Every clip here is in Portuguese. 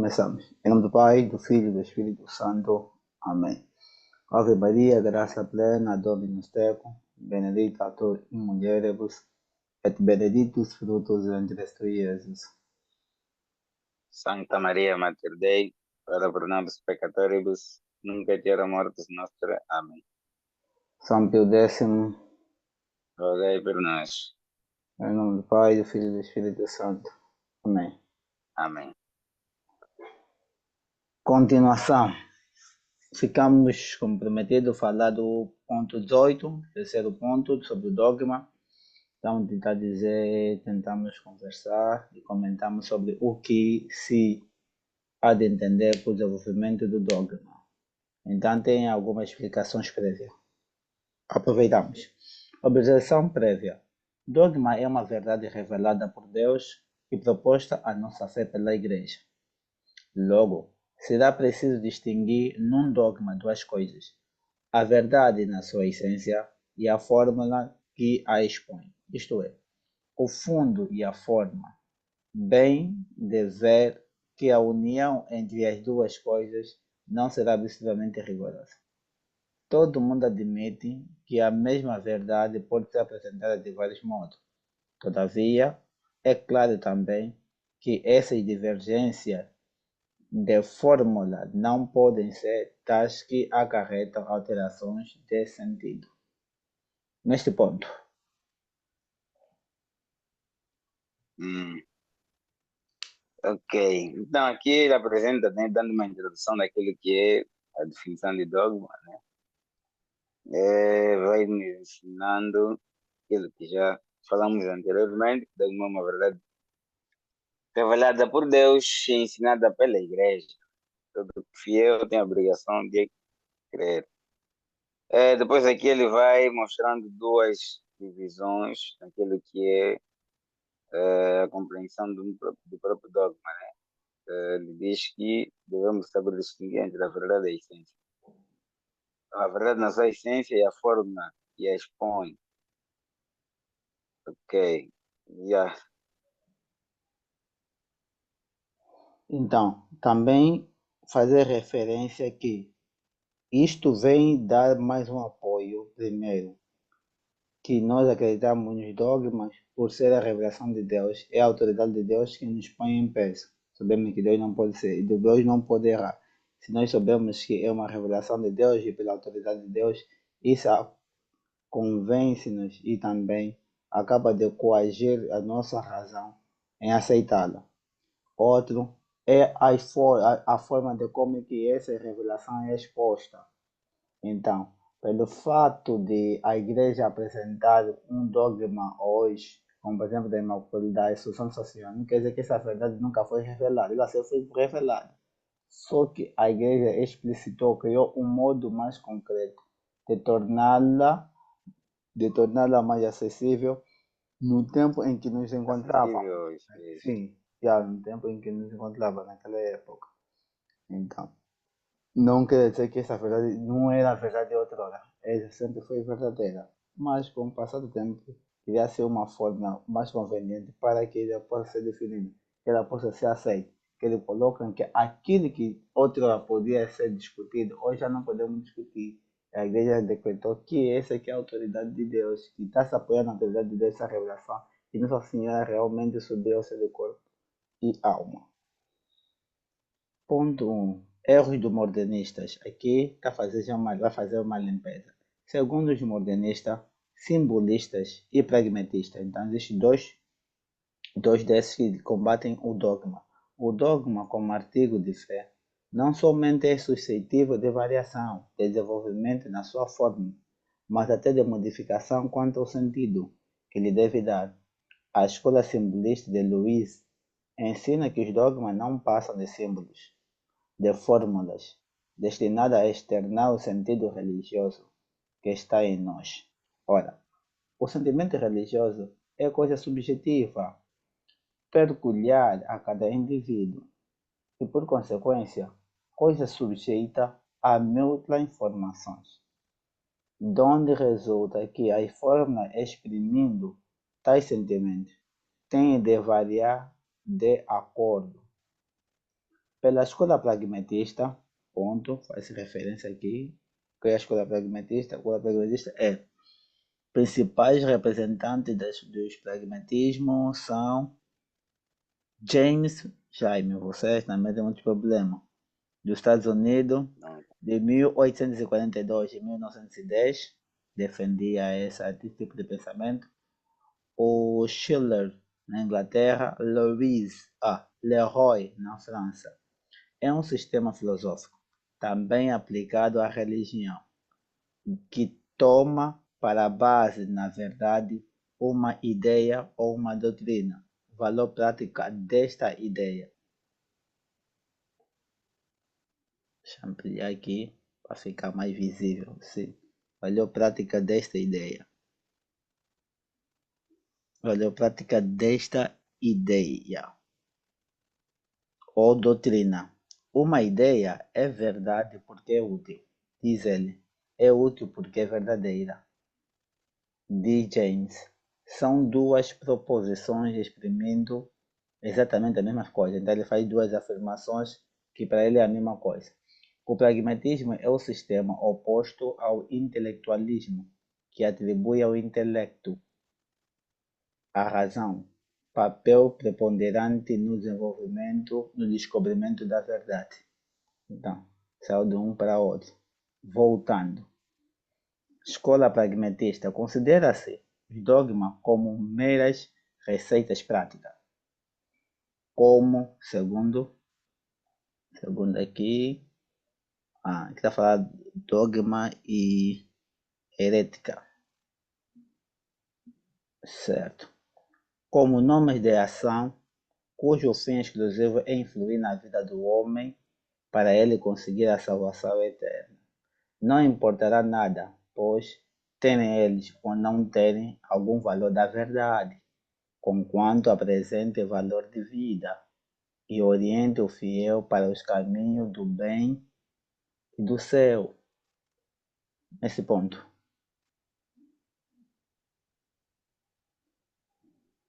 Começamos. Em nome do Pai, do Filho e do Espírito Santo. Amém. Ave Maria, graça plena, Dominus tecum, benedicta tu in mulieribus, et benedictus fructus ventris tui, Iesus. Santa Maria Mater Dei, ora pro nobis peccatoribus, nunc et hora mortis nostre. Amém. São Pio X, Rogai por nós. em nome do Pai, do Filho e do Espírito Santo. Amém. Amém. Continuação. Ficamos comprometidos a falar do ponto 18, terceiro ponto, sobre o dogma. Então, tentamos conversar e comentamos sobre o que se há de entender por desenvolvimento do dogma. Então, tem algumas explicações prévias. Aproveitamos. Objeção prévia. Dogma é uma verdade revelada por Deus e proposta à nossa fé pela Igreja. Logo, será preciso distinguir num dogma duas coisas: a verdade na sua essência e a fórmula que a expõe, isto é, o fundo e a forma, bem de ver que a união entre as duas coisas não será absolutamente rigorosa. Todo mundo admite que a mesma verdade pode ser apresentada de vários modos. Todavia, é claro também que essas divergências de fórmula não podem ser tais que acarretam alterações de sentido. Neste ponto, Ok. Então, aqui ele apresenta, né, dando uma introdução daquilo que é a definição de dogma, né? Vai nos ensinando aquilo que já falamos anteriormente. Dogma é uma verdade revelada por Deus e ensinada pela Igreja. Todo fiel tem a obrigação de crer. Depois aqui ele vai mostrando duas divisões naquilo que é a compreensão do próprio dogma, né? Ele diz que devemos saber distinguir entre a verdade e a essência. Então, a verdade na sua essência é a forma que a expõe. Ok. Yeah. então, também fazer referência que isto vem dar mais um apoio, primeiro, que nós acreditamos nos dogmas por ser a revelação de Deus, é a autoridade de Deus que nos põe em peso. Sabemos que Deus não pode ser, e Deus não pode errar. Se nós soubermos que é uma revelação de Deus e pela autoridade de Deus, isso convence-nos e também acaba de coagir a nossa razão em aceitá-la. Outro é a forma de como que essa revelação é exposta. Então, pelo fato de a igreja apresentar um dogma hoje, como por exemplo da instrução social, não quer dizer que essa verdade nunca foi revelada, ela sempre foi revelada. Só que a igreja explicitou, criou um modo mais concreto de torná-la mais acessível no tempo em que nos encontrava. Acessível, isso. Sim, já no tempo em que nos encontrava naquela época. Então, não quer dizer que essa verdade não era verdade outrora. Essa sempre foi verdadeira. Mas com o passar do tempo, iria ser uma forma mais conveniente para que ela possa ser definida, que ela possa ser aceita. Que ele coloca que aquilo que outrora podia ser discutido, hoje já não podemos discutir. A igreja decretou que essa aqui é a autoridade de Deus, que está se apoiando na autoridade de Deus, essa revelação, e Nossa Senhora realmente subiu seu de corpo e alma. Ponto 1. Erros dos modernistas. Aqui vai fazer uma limpeza. Segundo os modernistas, simbolistas e pragmatistas. Então, existem dois desses que combatem o dogma. O dogma, como artigo de fé, não somente é suscetível de variação, de desenvolvimento na sua forma, mas até de modificação quanto ao sentido que lhe deve dar. A escola simbolista de Lewis ensina que os dogmas não passam de símbolos, de fórmulas, destinadas a externar o sentido religioso que está em nós. Ora, o sentimento religioso é coisa subjetiva, peculiar a cada indivíduo e, por consequência, coisa sujeita a múltiplas informações, donde resulta que as formas exprimindo tais sentimentos têm de variar de acordo Pela escola pragmatista, ponto, faz referência aqui, que é a escola pragmatista. A escola pragmatista é principais representantes dos pragmatismo são Jaime, vocês também têm muito problema, dos Estados Unidos, Não, de 1842 a 1910, defendia esse tipo de pensamento. O Schiller, na Inglaterra, Leroy, na França. É um sistema filosófico, também aplicado à religião, que toma para base, na verdade, uma ideia ou uma doutrina, valor prático desta ideia. Deixa eu ampliar aqui para ficar mais visível. Sim. Valor prática desta ideia. Valor prática desta ideia ou doutrina. Uma ideia é verdade porque é útil, diz ele. É útil porque é verdadeira, diz James. São duas proposições exprimindo exatamente a mesma coisa. Então ele faz duas afirmações que para ele é a mesma coisa. O pragmatismo é o sistema oposto ao intelectualismo, que atribui ao intelecto a razão, papel preponderante no desenvolvimento, no descobrimento da verdade. Então, saiu de um para outro. Voltando. Escola pragmatista considera-se os dogmas como meras receitas práticas, como, segundo aqui, aqui está falando dogma e herética, certo? Como nomes de ação, cujo fim exclusivo é influir na vida do homem para ele conseguir a salvação eterna. Não importará nada, pois terem eles ou não terem algum valor da verdade, conquanto apresente valor de vida e oriente o fiel para os caminhos do bem e do céu. Nesse ponto,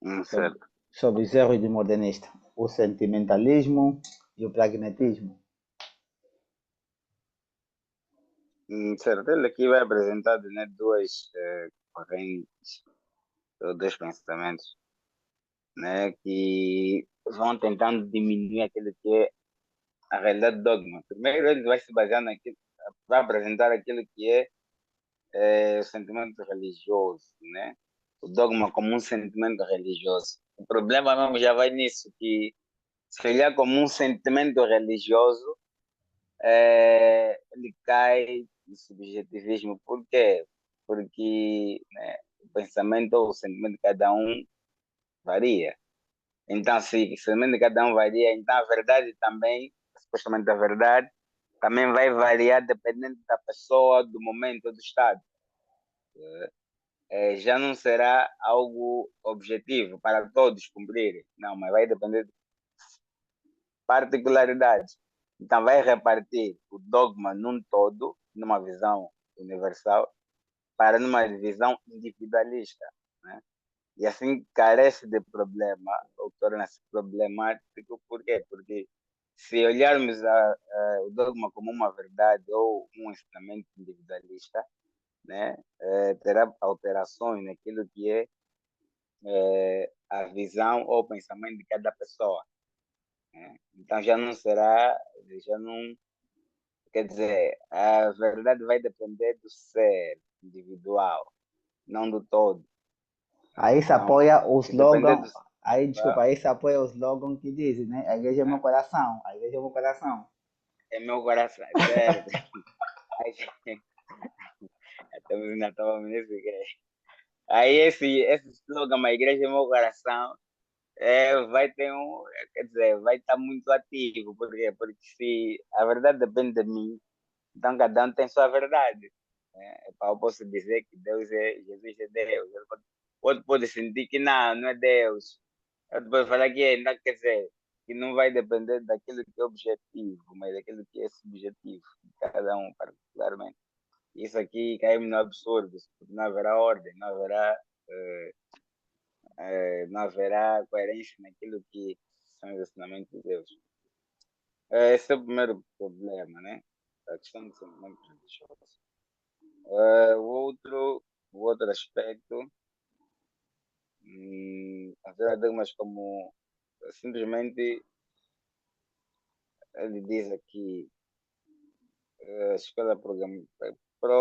sobre, certo. sobre os erros do modernista, o sentimentalismo e o pragmatismo. Certo. Ele aqui vai apresentar, né, duas correntes, ou dois pensamentos, né, que vão tentando diminuir aquilo que é a realidade do dogma. Primeiro, ele vai se basear naquilo, vai apresentar aquilo que é o sentimento religioso, né? O dogma como um sentimento religioso. O problema mesmo já vai nisso, que se olhar como um sentimento religioso, ele cai no subjetivismo. Por quê? Porque, né, o pensamento ou o sentimento de cada um varia. Então, se o sentimento de cada um varia, então a verdade também, supostamente a verdade, também vai variar dependendo da pessoa, do momento, do estado. Já não será algo objetivo para todos cumprirem. Não, mas vai depender de particularidades. Então, vai repartir o dogma num todo, numa visão universal, para numa visão individualista. Né? E assim carece de problema, ou torna-se problemático. Por quê? Porque se olharmos o dogma como uma verdade ou um ensinamento individualista, né, terá alterações naquilo que a visão ou o pensamento de cada pessoa. Né? Então já não, quer dizer, a verdade vai depender do ser individual, não do todo. Aí se Então, apoia o se depender slogan, do aí desculpa, individual, aí se apoia o slogan que diz, né? A igreja é meu né, coração, a igreja é meu coração. é meu coração, é certo. Aí, ainda estamos nesse igreja. Aí esse slogan, a igreja é meu coração, vai ter quer dizer, vai estar muito ativo. Por quê? Porque se a verdade depende de mim, então cada um tem sua verdade. Né? Eu posso dizer que Jesus é Deus. Outro pode sentir que não é Deus. Outro pode falar que não, quer dizer, que não vai depender daquilo que é objetivo, mas daquilo que é subjetivo, de cada um particularmente. Isso aqui cai no absurdo, porque não haverá ordem, eh, não haverá coerência naquilo que são os ensinamentos de Deus. Esse é o primeiro problema, né? A questão do sentimento religioso. O outro aspecto, haver dogmas como simplesmente ele diz aqui, a escola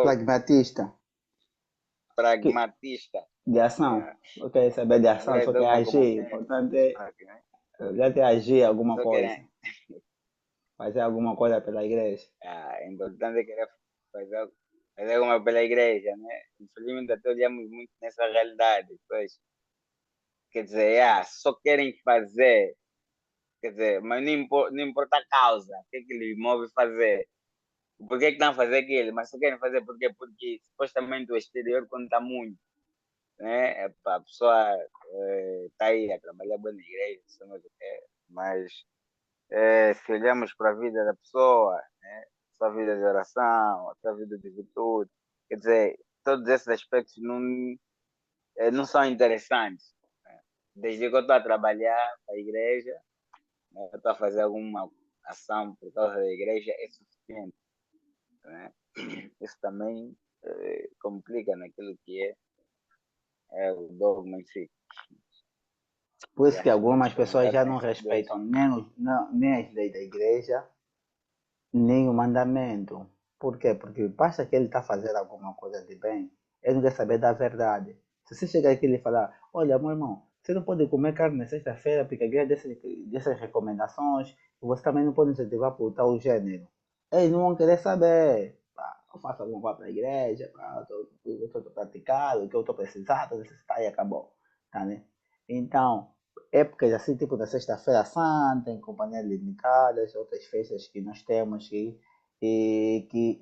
Pragmatista, que, pragmatista. de ação. Yeah. Só quer saber de ação, Haver só quer dogma como agir. O Newton, importante é Bismarck, né? já ter agir alguma Só coisa. querem, Fazer alguma coisa pela igreja. é importante querer fazer, fazer uma pela igreja, né? Infelizmente até olhamos muito nessa realidade, pois, quer dizer, só querem fazer, quer dizer, mas não importa a causa, o que é que lhe move a fazer. Por que é que estão a fazer aquilo? Mas só querem fazer por quê? Porque supostamente o exterior conta muito, né? Epá, a pessoa está aí a trabalhar bem na igreja, isso não é o que é, mas se olharmos para a vida da pessoa, né? Sua vida de oração, a sua vida de virtude, quer dizer, todos esses aspectos não são interessantes. Né? Desde que eu estou a trabalhar para a igreja, né? Eu estou a fazer alguma ação por causa da igreja, é suficiente. Né? Isso também complica naquilo que é o dogma em si. Por E isso a que algumas pessoas responsabilidade já tem não que ser deles. respeitam nem as leis da igreja, nem o mandamento. Por quê? Porque basta que ele está fazendo alguma coisa de bem, ele não quer saber da verdade. Se você chegar aqui e falar, olha, meu irmão, você não pode comer carne na sexta-feira porque a igreja dessas recomendações, e você também não pode incentivar por tal gênero. Eles não vão querer saber. Pá, eu faço alguma coisa para a igreja, pá, eu estou praticando, o que eu estou precisando, necessitar e acabou. Tá, né? Então, épocas assim, tipo da Sexta-feira Santa, em companhias limitadas, outras festas que nós temos que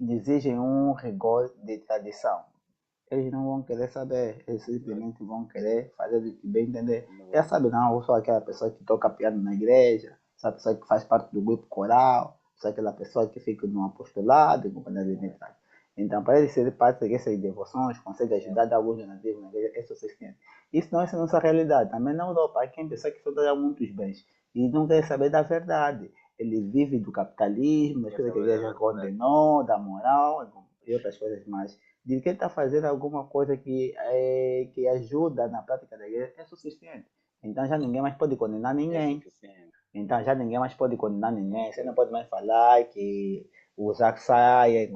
exigem um rigor de tradição. Eles não vão querer saber, eles simplesmente vão querer fazer o que bem entender. Não Já vão. sabe, não, eu sou aquela pessoa que toca piano na igreja, sou a pessoa que faz parte do grupo coral, sou aquela pessoa que fica no apostolado, em companhia limitada. Então, para ele ser parte dessas devoções, consegue ajudar a dar alguns donativos na igreja, é suficiente. Isso não é a nossa realidade. Também na Europa, há quem pensa que só dá muitos bens e não quer saber da verdade. Ele vive do capitalismo, das Quer coisas que a saber da igreja verdade. condenou, da moral e outras coisas mais de que ele está fazendo alguma coisa que ajuda na prática da igreja é suficiente. Então já ninguém mais pode condenar É ninguém. suficiente. Então já ninguém mais pode condenar ninguém. Você não pode mais falar que usar saia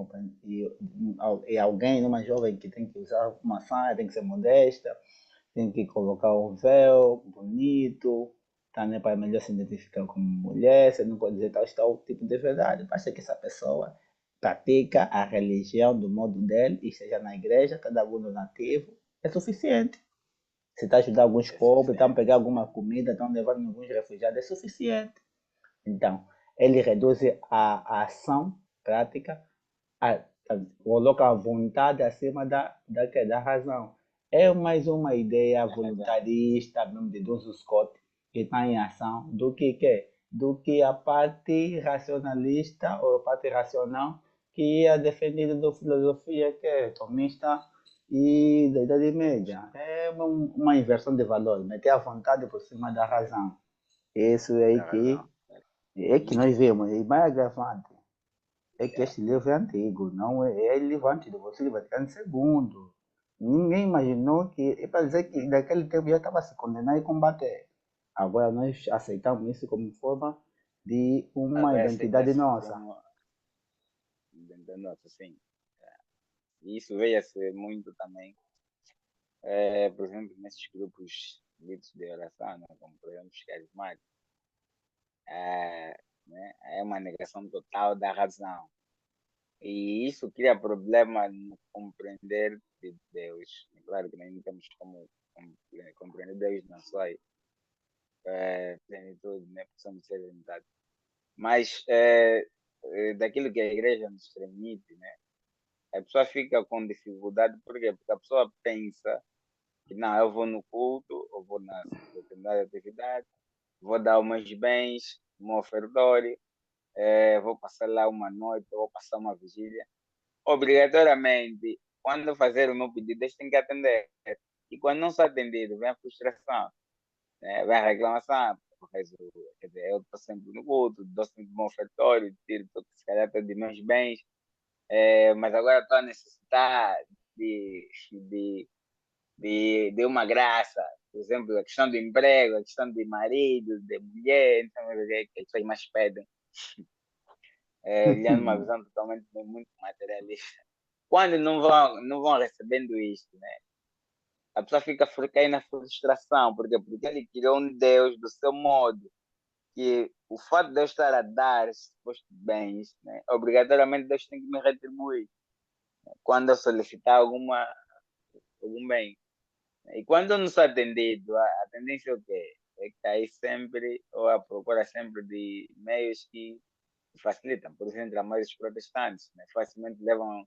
e alguém, uma jovem que tem que usar uma saia, tem que ser modesta, tem que colocar um véu bonito, tá, né, para melhor se identificar como mulher. Você não pode dizer tal tipo de verdade. Basta que essa pessoa pratica a religião do modo dele, e esteja na igreja, está dando algum donativo, é suficiente. Se está ajudando alguns É pobres, estão suficiente. pegando alguma comida, estão levando alguns refugiados, é suficiente. Então, ele reduz a ação prática, coloca a vontade acima da razão. É mais uma ideia Tem razão. voluntarista, mesmo de Don Scott, que está em ação, do que a parte racionalista ou a parte racional que é defendida da filosofia que é tomista e da Idade Média. É uma inversão de valores, meter a vontade por cima da É, razão. Isso é aí tem razão. que nós vemos. E mais agravante é que este livro é antigo, não é livro antigo, você Vaticano II. Ninguém imaginou que, é para dizer que naquele tempo já estava se condenar e combater. Agora nós aceitamos isso como forma de uma Agora identidade aceita-se nossa. como dentro da nossa, sim. E isso veio-se muito também, por exemplo, nesses grupos ditos de oração, né, como por exemplo os carismáticos, é, né, é uma negação total da razão. E isso cria problema no compreender de Deus. É claro que nós não temos como compreender Deus na sua plenitude, né? Porque somos seres limitados. Mas daquilo que a igreja nos transmite, né? A pessoa fica com dificuldade, por quê? Porque a pessoa pensa que não, eu vou no culto, eu vou na determinada atividade, vou dar os meus bens, o meu ofertório, vou passar lá uma noite, vou passar uma vigília. Obrigatoriamente, quando fazer o meu pedido, eles têm que atender. E quando não são atendidos, vem a frustração, né? Vem a reclamação, quer dizer, eu estou sempre no culto, dou sempre um ofertório, tiro, se calhar, até de meus bens, mas agora estou a necessitar de, de, de uma graça, por exemplo, a questão do emprego, a questão de marido, de mulher, então, que as pessoas mais pedem, olhando uma visão totalmente muito materialista. Quando não vão recebendo isto, né? A pessoa fica aí na frustração, porque ele criou um Deus do seu modo, que o fato de eu estar a dar esses supostos bens, né, obrigatoriamente Deus tem que me retribuir quando eu solicitar algum bem. E quando eu não sou atendido, a tendência é o quê? É cair sempre, ou a procura sempre de meios que facilitam. Por exemplo, a maioria dos protestantes, né, facilmente levam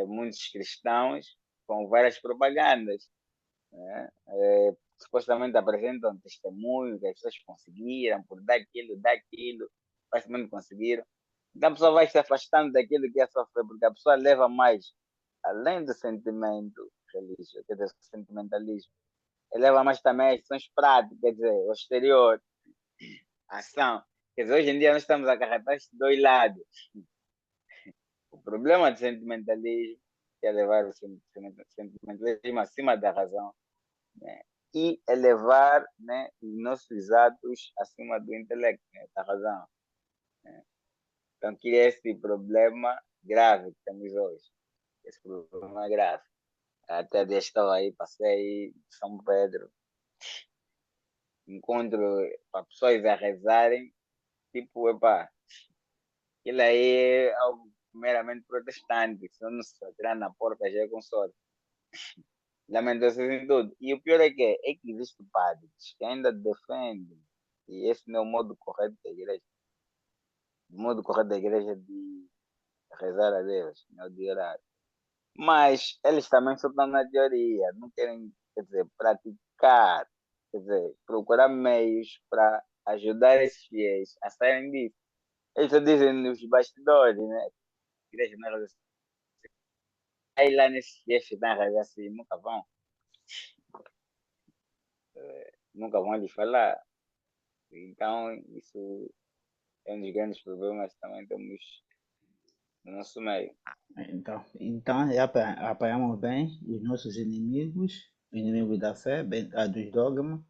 muitos cristãos com várias propagandas, né? Supostamente apresentam testemunho que as pessoas conseguiram por daquilo, facilmente conseguiram. Então a pessoa vai se afastando daquilo que é sofrer, porque a pessoa leva mais, além do sentimento religioso, quer dizer, sentimentalismo, ele leva mais também as ações práticas, quer dizer, o exterior, a ação. Quer dizer, hoje em dia nós estamos a acarretar estes dois lados. O problema do sentimentalismo é levar o sentimentalismo acima da razão, né? E elevar, né, os nossos atos acima do intelecto, né, da razão. Né? Então, que é esse problema grave que temos hoje. Esse problema é grave. Até estou aí, passei em São Pedro, encontro pessoas a rezarem, tipo, epá, aquilo aí é algo meramente protestante, se não se tirar na porta já é consórcio. Lamentações em tudo. E o pior é que existem padres que ainda defendem, e esse não é o modo correto da igreja. O modo correto da igreja é de rezar a Deus, não de orar. Mas eles também só estão na teoria, não querem, quer dizer, praticar, quer dizer, procurar meios para ajudar esses fiéis a saírem disso. Eles só dizem nos bastidores, né? A igreja não é assim. Aí lá nesses fiéis que estão a rezar assim, nunca vão lhe falar. Então, isso é um dos grandes problemas que também temos no nosso meio. Então apanhamos bem os nossos inimigos da fé, dos dogmas,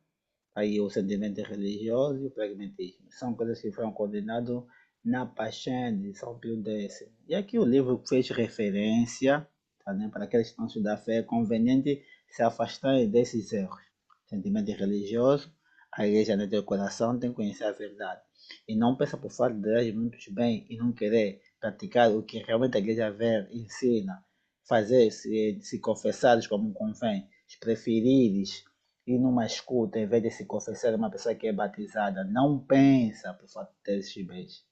aí o sentimento religioso e o pragmatismo. São coisas que foram condenadas na Paixão de São Pio X. E aqui o livro fez referência, tá, né, para aqueles que estão estudando a fé, é conveniente se afastar desses erros. Sentimento religioso, a igreja no teu coração tem que conhecer a verdade. E não pensa por fato de agir muito bem e não querer praticar o que realmente a igreja vê, ensina, fazer, se confessares como convém, se preferires ir numa escuta em vez de se confessar uma pessoa que é batizada, não pensa por fato de ter esses bens.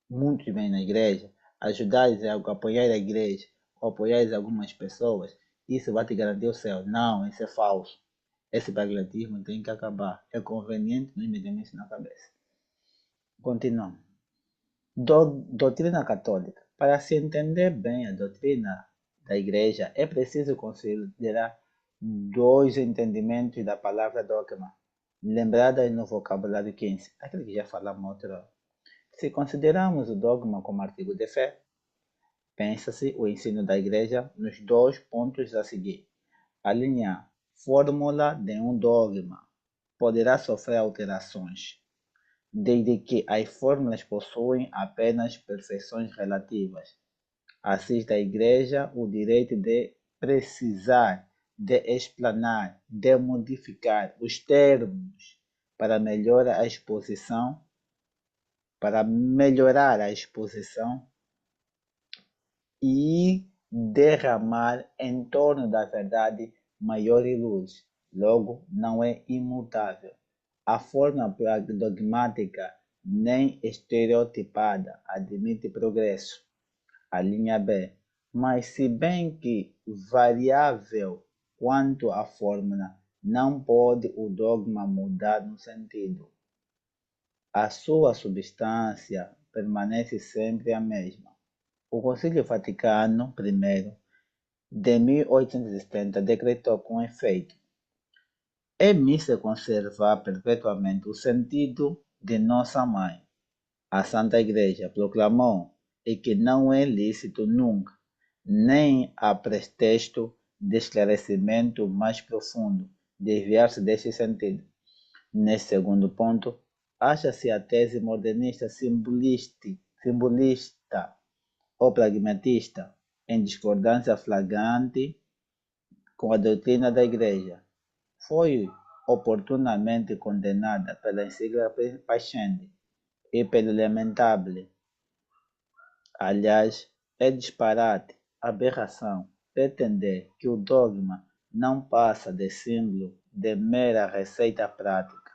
Muito bem na igreja, ajudares a apoiar a igreja, ou apoiares algumas pessoas, isso vai te garantir o céu. Não, isso é falso. Esse pragmatismo tem que acabar. É conveniente nós metemos isso na cabeça. Continuando. Doutrina católica. Para se entender bem a doutrina da igreja, é preciso considerar dois entendimentos da palavra dogma, lembrada no vocabulário 15, aquele que já falamos outra hora. Se consideramos o dogma como artigo de fé, pensa-se o ensino da igreja nos dois pontos a seguir. A linha fórmula de um dogma poderá sofrer alterações, desde que as fórmulas possuem apenas perfeições relativas. Assiste à Igreja o direito de precisar, de explanar, de modificar os termos para melhorar a exposição, para melhorar a exposição e derramar em torno da verdade maior luz. Logo, não é imutável. A forma dogmática nem estereotipada admite progresso. A linha B. Mas se bem que variável quanto à fórmula, não pode o dogma mudar no sentido. A sua substância permanece sempre a mesma. O Concílio Vaticano I de 1870 decretou com efeito: é-me se conservar perpetuamente o sentido de nossa mãe, a Santa Igreja, proclamou e que não é lícito nunca, nem a pretexto de esclarecimento mais profundo, desviar-se deste sentido. Nesse segundo ponto, acha-se a tese modernista simbolista ou pragmatista, em discordância flagrante com a doutrina da Igreja. Foi oportunamente condenada pela encíclica Pascendi e pelo Lamentabile. Aliás, é disparate, aberração, pretender que o dogma não passa de símbolo de mera receita prática,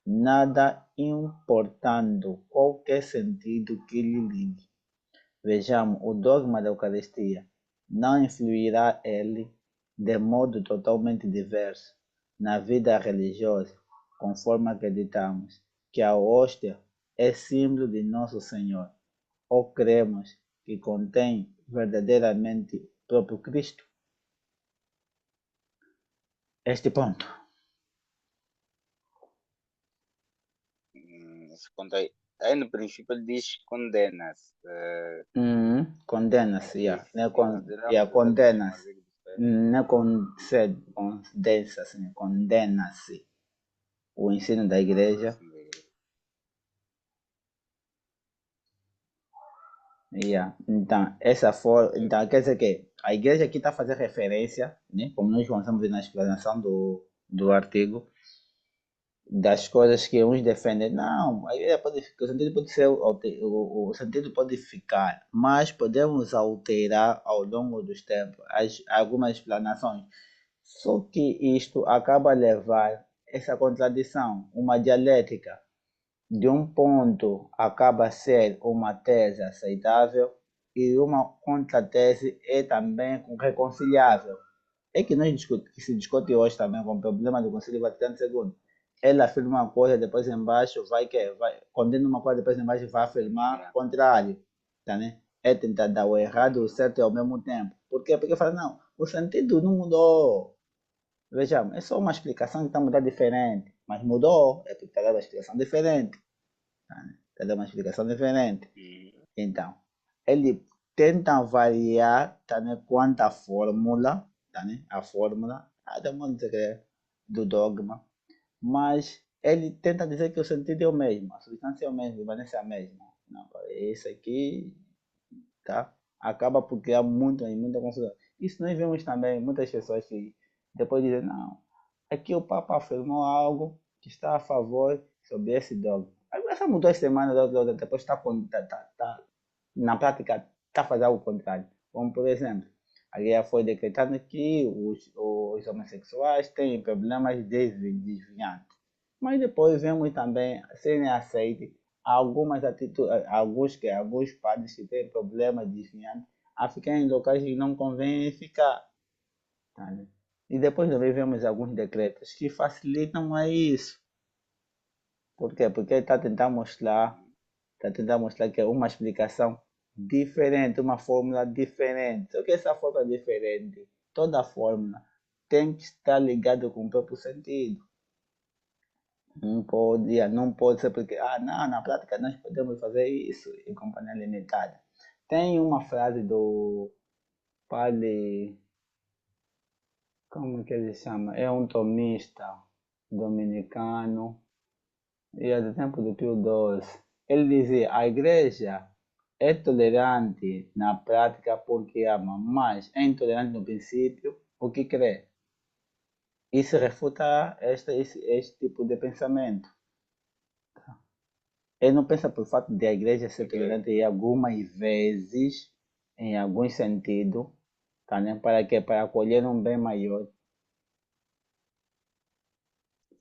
nada importando qualquer sentido que lhe ligue. Vejamos, o dogma da Eucaristia não influirá ele de modo totalmente diverso na vida religiosa, conforme acreditamos que a hóstia é símbolo de Nosso Senhor, ou cremos que contém verdadeiramente o próprio Cristo? Este ponto. Esse ponto aí no princípio ele diz condena-se. Condena-se, yeah. Se consideramos o mesmo Condena-se. artigo do Espírito, Não condensa-se, condena-se. O ensino da igreja. ensino da igreja. Yeah. Então, então, quer dizer que a igreja aqui está a fazer referência, né, como nós vamos ver na explanação do artigo, das coisas que uns defendem. Não, a igreja pode ficar, o sentido pode ser, o sentido pode ficar, mas podemos alterar ao longo dos tempos algumas explanações. Só que isto acaba a levar essa contradição, uma dialética. De um ponto acaba a ser uma tese aceitável e uma contratese é também reconciliável. É que que se discute hoje também com o problema do Conselho Vaticano II. Ele afirma uma coisa, depois embaixo vai condena uma coisa, depois embaixo vai afirmar o contrário. Tá, né? É tentar dar o errado e o certo ao mesmo tempo. Por quê? Porque fala, não, o sentido não mudou. Vejamos, é só uma explicação que está mudando diferente. Mas mudou, é porque está dando uma explicação diferente. Tá, né? Está dando uma explicação diferente. Então, ele tenta variar, tá, né, quanto à fórmula, tá, né, a fórmula, do dogma, mas ele tenta dizer que o sentido é o mesmo, a substância é o mesmo, permanece a mesma. Não, esse aqui, tá, acaba por criar muita confusão. Isso nós vemos também muitas pessoas que depois dizem, não, aqui o Papa afirmou algo que está a favor sobre esse dogma. Aí essa mudou essa semana, depois na prática está fazendo o contrário. Como, por exemplo, a guerra foi decretada que os homossexuais têm problemas desviantes. Mas depois vemos também serem aceitos algumas atitudes, alguns padres que têm problemas desviantes a ficar em locais que não convém ficar. Tá, né? E depois também vemos alguns decretos que facilitam a isso. Por quê? Porque está tentando mostrar que é uma explicação diferente, uma fórmula diferente. Só que essa fórmula diferente, toda fórmula tem que estar ligada com o próprio sentido. Não pode ser porque, não, na prática nós podemos fazer isso em companhia limitada. Tem uma frase do padre, como que ele chama? É um tomista dominicano, e é do tempo do Pio XII. Ele dizia, a igreja é tolerante na prática porque ama, mas é intolerante no princípio porque crê. Isso refuta este tipo de pensamento. Ele não pensa por fato de a igreja ser tolerante em algumas vezes, em algum sentido, tá, né? Para que para acolher um bem maior.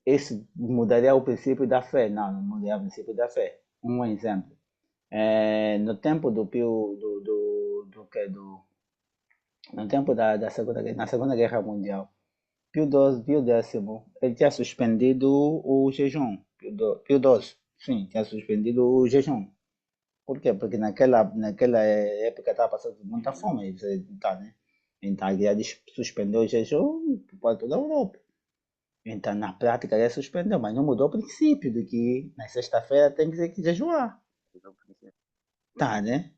Isso mudaria o princípio da fé? Não mudaria o princípio da fé. Um exemplo. No tempo do Pio, no tempo da na Segunda Guerra Mundial, Pio X, ele tinha suspendido o jejum. Pio XII, sim, tinha suspendido o jejum. Por quê? Porque naquela época estava passando muita fome, tá, né? Então a guerra suspendeu o jejum para toda a Europa. Então, na prática, ele suspendeu, mas não mudou o princípio de que na sexta-feira tem que jejuar. Tá, né?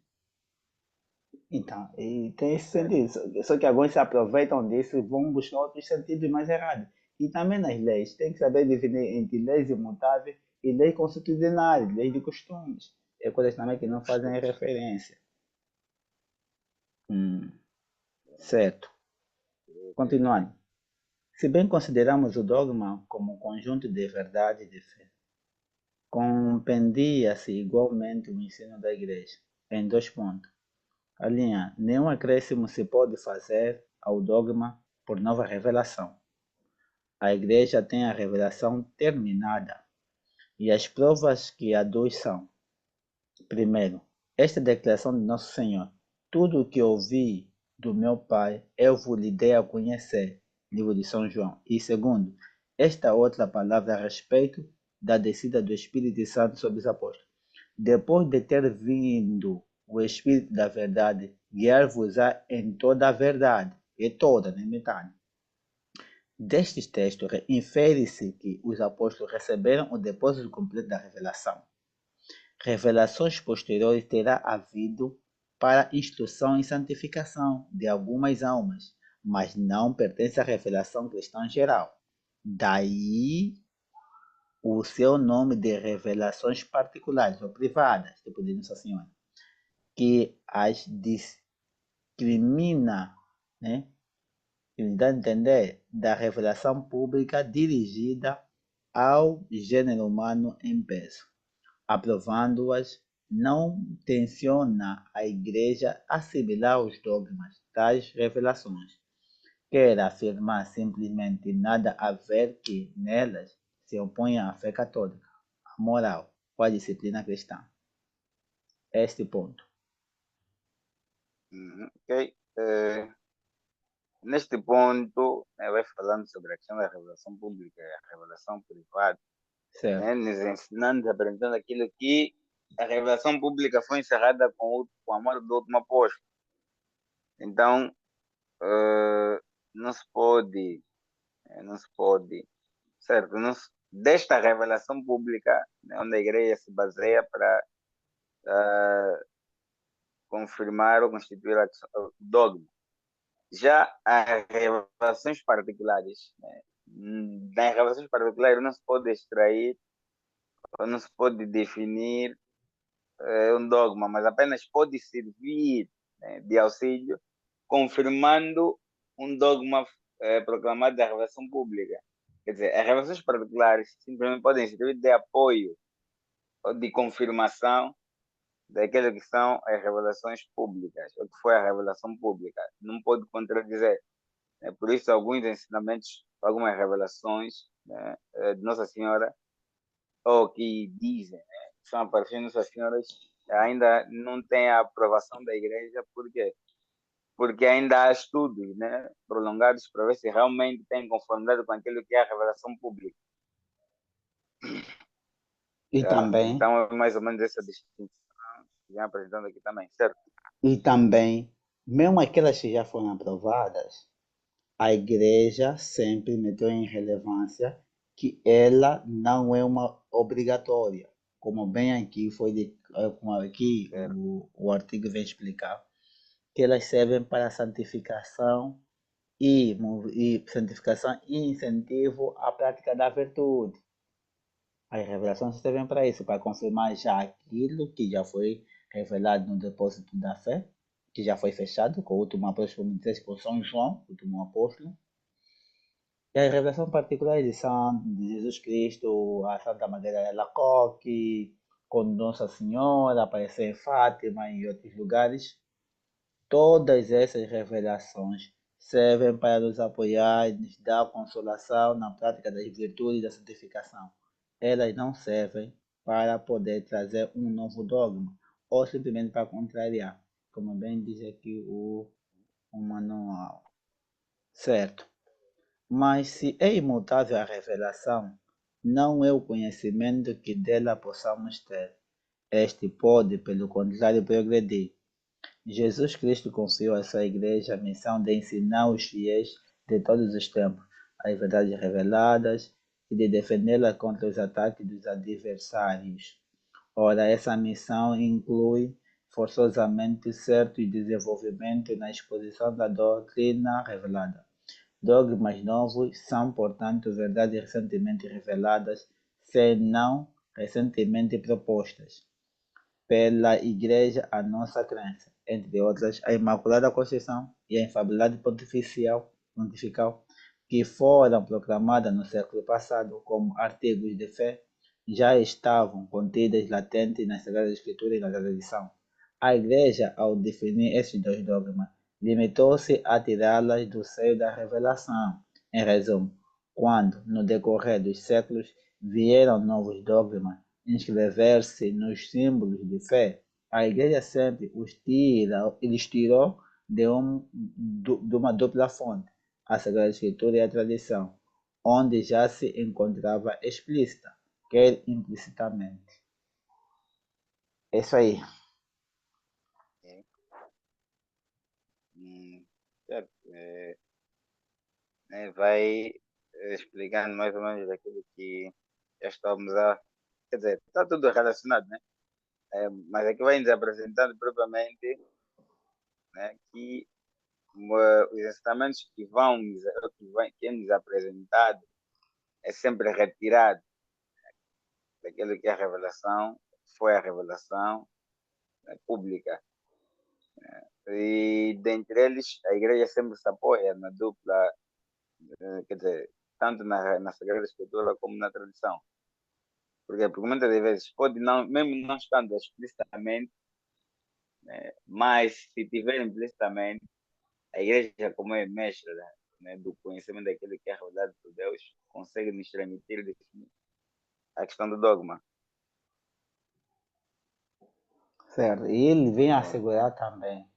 Então, e tem esse Certo. sentido. Só que alguns se aproveitam disso e vão buscar outros sentidos mais errados. E também nas leis, tem que saber dividir entre leis imutáveis e leis constitucionais, leis de costumes. É coisas também que não fazem Costumes. referência. Certo. Continuando. Se bem consideramos o dogma como um conjunto de verdade e de fé, compendia-se igualmente o ensino da Igreja, em dois pontos. A linha, nenhum acréscimo se pode fazer ao dogma por nova revelação. A Igreja tem a revelação terminada, e as provas que a aduz são: primeiro, esta declaração de Nosso Senhor: tudo o que ouvi do meu Pai, eu vos lhe dei a conhecer. Livro de São João. E segundo, esta outra palavra a respeito da descida do Espírito Santo sobre os apóstolos. Depois de ter vindo o Espírito da verdade, guiar-vos-á em toda a verdade. E toda, nem metade. Destes textos, infere-se que os apóstolos receberam o depósito completo da revelação. Revelações posteriores terá havido para instrução e santificação de algumas almas, mas não pertence à revelação cristã geral. Daí o seu nome de revelações particulares ou privadas, tipo de Nossa Senhora, que as discrimina, né? E dá a entender da revelação pública dirigida ao gênero humano em peso. Aprovando-as, não tenciona a Igreja assimilar os dogmas tais revelações, quer afirmar simplesmente nada a ver que nelas se oponha à fé católica, à moral ou à disciplina cristã. Este ponto. Ok. Neste ponto, vai falando sobre a questão da revelação pública e a revelação privada, né, Certo. nos ensinando, apresentando aquilo que a revelação pública foi encerrada com a morte do último apóstolo. Então, eh, não se pode, não se pode, certo? Desta revelação pública, né, onde a igreja se baseia para confirmar ou constituir o dogma. Já as revelações particulares, né, nas revelações particulares não se pode extrair, ou não se pode definir um dogma, mas apenas pode servir, né, de auxílio, confirmando um dogma proclamado da revelação pública. Quer dizer, as revelações particulares simplesmente podem servir de apoio ou de confirmação daquilo que são as revelações públicas, o que foi a revelação pública. Não pode contradizer. Por isso, alguns ensinamentos, algumas revelações, né, de Nossa Senhora, ou que dizem, né, que são aparições de Nossa Senhora, ainda não têm a aprovação da igreja, por quê? Porque ainda há estudos, né, prolongados para ver se realmente tem conformidade com aquilo que é a revelação pública. E também, Então, é mais ou menos essa distinção que vem apresentando aqui também, certo? e também, mesmo aquelas que já foram aprovadas, a Igreja sempre meteu em relevância que ela não é uma obrigatória, como bem aqui como aqui Certo. o artigo vem explicar, que elas servem para santificação e santificação e incentivo à prática da virtude. As revelações servem para isso, para confirmar já aquilo que já foi revelado no depósito da fé, que já foi fechado com o último apóstolo por São João, o último apóstolo. E as revelações particulares de Jesus Cristo, a Santa Maria de Alacoque, com Nossa Senhora, aparecer em Fátima e outros lugares, todas essas revelações servem para nos apoiar e nos dar consolação na prática das virtudes e da santificação. Elas não servem para poder trazer um novo dogma ou simplesmente para contrariar, como bem diz aqui o manual. Certo. Mas se é imutável a revelação, não é o conhecimento que dela possamos ter. Este pode, pelo contrário, progredir. Jesus Cristo confiou à sua igreja a missão de ensinar os fiéis de todos os tempos as verdades reveladas e de defendê-las contra os ataques dos adversários. Ora, essa missão inclui forçosamente certos desenvolvimentos na exposição da doutrina revelada. Dogmas novos são, portanto, verdades recentemente reveladas, se não recentemente propostas pela Igreja a nossa crença, entre outras, a Imaculada Conceição e a infalibilidade pontifical, que foram proclamadas no século passado como artigos de fé, já estavam contidas latentes nas Sagradas Escrituras e na tradição. A Igreja, ao definir esses dois dogmas, limitou-se a tirá-las do seio da revelação. Em resumo, quando, no decorrer dos séculos, vieram novos dogmas inscrever-se nos símbolos de fé, a Igreja sempre eles tirou de uma dupla fonte, a Sagrada Escritura e a tradição, onde já se encontrava explícita, quer implicitamente. É isso aí. É. Certo. Vai explicando mais ou menos aquilo que já estamos a. Quer dizer, está tudo relacionado, né? Mas aqui vai nos apresentando propriamente, né, que os ensinamentos que é nos apresentado é sempre retirado daquilo que é a revelação, foi a revelação, né, pública. E dentre eles, a igreja sempre se apoia na dupla, quer dizer, tanto na Sagrada Escritura como na tradição. Porque muitas das vezes pode não, mesmo não estando explicitamente, né, mas se tiver implicitamente, a igreja, como é mestra, né, do conhecimento daquilo que é revelado por Deus, consegue nos transmitir a questão do dogma. Certo. E ele vem É, assegurar também,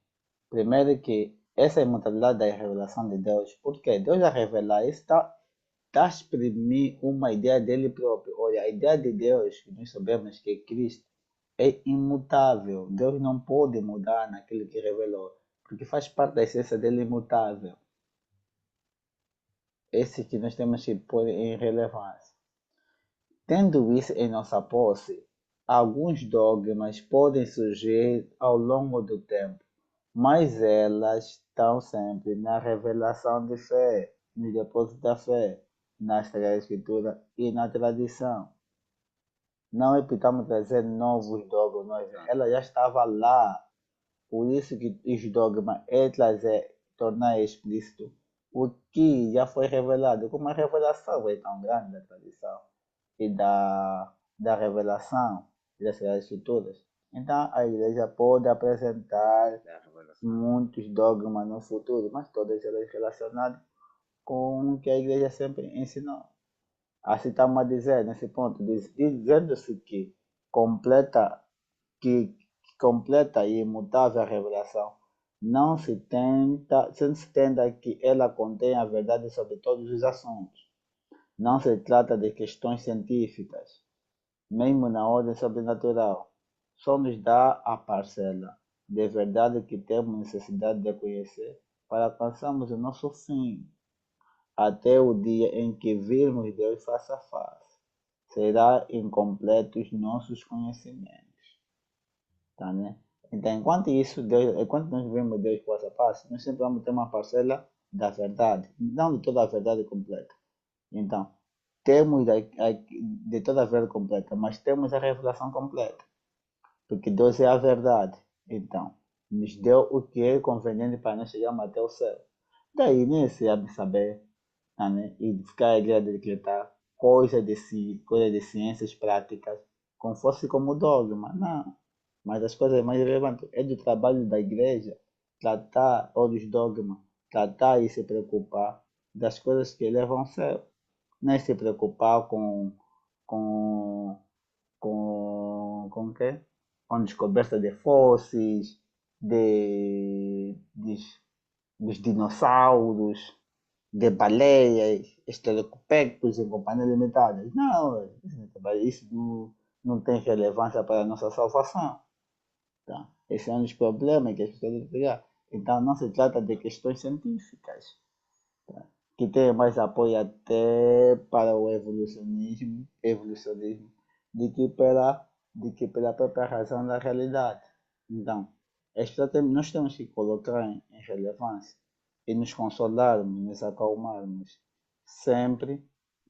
primeiro, que essa imutabilidade da revelação de Deus, porque Deus a revelar isso está a exprimir uma ideia dele próprio. Olha, a ideia de Deus, que nós sabemos que é Cristo, é imutável. Deus não pode mudar naquilo que revelou, porque faz parte da essência dele imutável. Esse que nós temos que pôr em relevância. Tendo isso em nossa posse, alguns dogmas podem surgir ao longo do tempo, mas elas estão sempre na revelação de fé, no depósito da fé, na Sagrada Escritura e na tradição. Não repitamos trazer novos dogmas, ela já estava lá. Por isso que os dogmas é trazer, tornar explícito o que já foi revelado, como a revelação é tão grande da tradição e da revelação das Escrituras. Então a igreja pode apresentar da revelação. muitos dogmas no futuro, mas todas elas relacionadas com o que a igreja sempre ensinou. Assim estamos a dizer, nesse ponto, dizendo-se completa, que completa e imutável a revelação, não se tenta que ela contenha a verdade sobre todos os assuntos. Não se trata de questões científicas, mesmo na ordem sobrenatural. Só nos dá a parcela de verdade que temos necessidade de conhecer para alcançarmos o nosso fim, até o dia em que virmos Deus face a face. Será incompleto os nossos conhecimentos. Tá, né? Então, enquanto nós vivemos Deus face a face, nós sempre vamos ter uma parcela da verdade, não de toda a verdade completa. Então, temos de toda a verdade completa, mas temos a revelação completa, porque Deus é a verdade. Então, nos deu o que é conveniente para nós chegarmos até o céu. Daí, nem se há de saber, tá, né? E ficar a igreja decretar coisas de ciências práticas, como fosse como dogma. Não. Mas as coisas mais relevantes é do trabalho da igreja tratar, ou dos dogmas, tratar e se preocupar das coisas que levam ao céu. Não é se preocupar com, com o quê? Com descoberta de fósseis, de, dos, dos dinossauros, de baleias, estereocopectos em companhias limitadas. Não, isso não tem relevância para a nossa salvação. Tá? Esse é um dos problemas que as pessoas devem pegar. Então, não se trata de questões científicas. Tá? que tem mais apoio até para o evolucionismo do que pela própria razão da realidade. Então, nós temos que colocar em relevância e nos consolarmos, nos acalmarmos sempre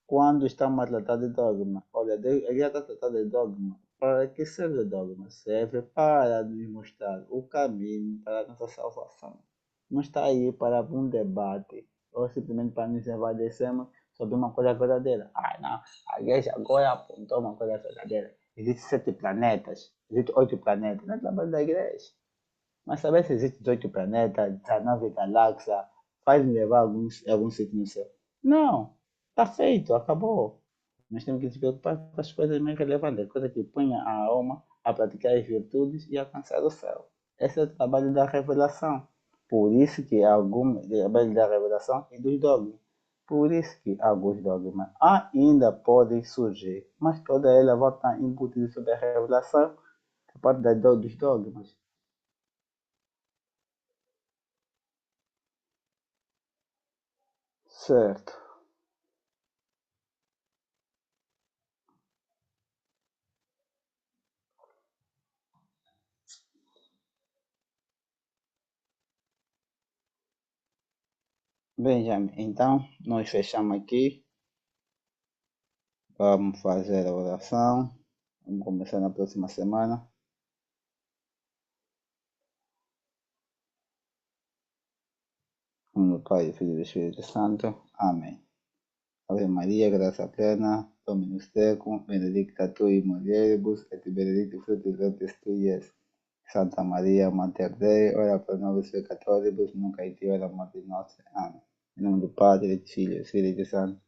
quando estamos a tratar de dogma. Olha, ele está a tratar de dogma. Para que serve o dogma? Serve para nos mostrar o caminho para a nossa salvação. Não está aí para um debate ou simplesmente para nos envadecermos sobre uma coisa verdadeira. Ah, não, a igreja agora apontou uma coisa verdadeira. Existem 7 planetas, existem 8 planetas. Não é trabalho da igreja. Mas saber se existem 8 planetas, 19 galáxias, faz me levar algum sítio no céu. Não, está feito, acabou. Nós temos que nos preocupar com as coisas mais relevantes, coisas que ponham a alma a praticar as virtudes e alcançar o céu. Esse é o trabalho da revelação. Por isso que algum trabalho da revelação e dos dogmas. Por isso que alguns dogmas ainda podem surgir, mas toda ela vão estar embutida sobre a revelação da parte dos dogmas. Certo. Benjamin, então nós fechamos aqui. Vamos fazer a oração. Vamos começar na próxima semana. Em nome do Pai, do Filho e do Espírito Santo. Amém. Ave Maria, graça plena, Dominus tecum, benedicta tu in mulieribus, et benedictus fructus ventris tui, Iesus. Santa Maria, Mater Dei, ora pro nobis peccatoribus, nunc et in hora mortis nostre. Amém. Em nome do Padre, do Filho e do Espírito Santo.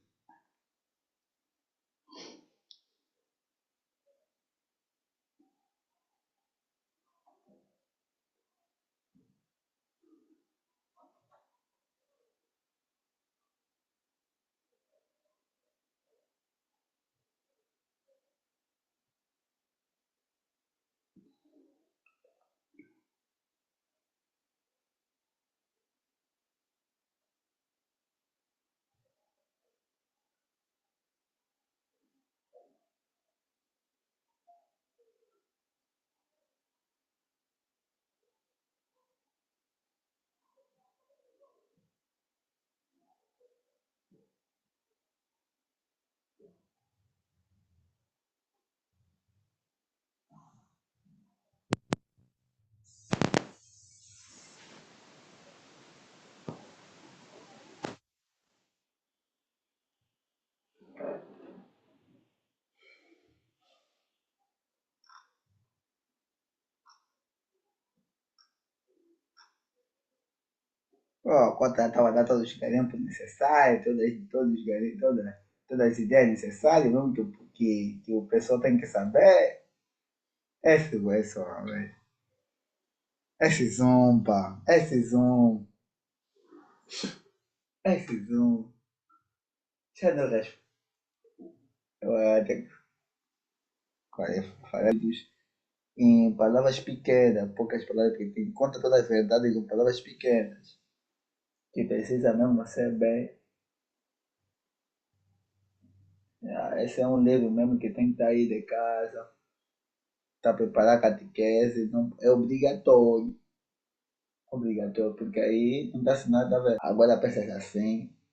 Contratar todos os garimpos necessários, todas as ideias necessárias, mesmo que o pessoal tem que saber. Esse é só, velho. Esse zoom, pá. Esse zoom. Esse zoom. Já não respeito. Eu tenho que falar em palavras pequenas, poucas palavras pequenas. Conta toda a verdade com palavras pequenas. Que precisa mesmo ser bem. Esse é um livro mesmo que tem que estar aí de casa. Tá preparar a catequese. Não, é obrigatório. Obrigatório, porque aí não dá nada a ver. Agora pensas assim,